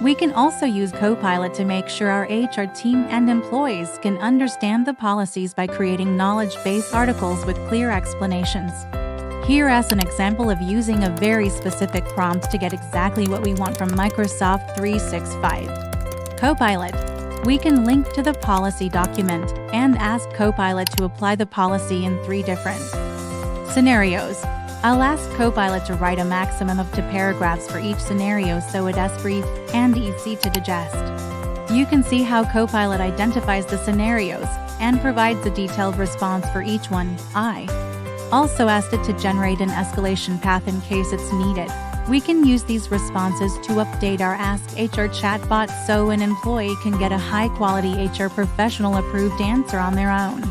We can also use Copilot to make sure our HR team and employees can understand the policies by creating knowledge-based articles with clear explanations. Here is an example of using a very specific prompt to get exactly what we want from Microsoft 365. Copilot. We can link to the policy document and ask Copilot to apply the policy in 3 different scenarios. I'll ask Copilot to write a maximum of 2 paragraphs for each scenario so it is brief and easy to digest. You can see how Copilot identifies the scenarios and provides a detailed response for each one. I also asked it to generate an escalation path in case it's needed. We can use these responses to update our Ask HR chatbot so an employee can get a high-quality HR professional approved answer on their own.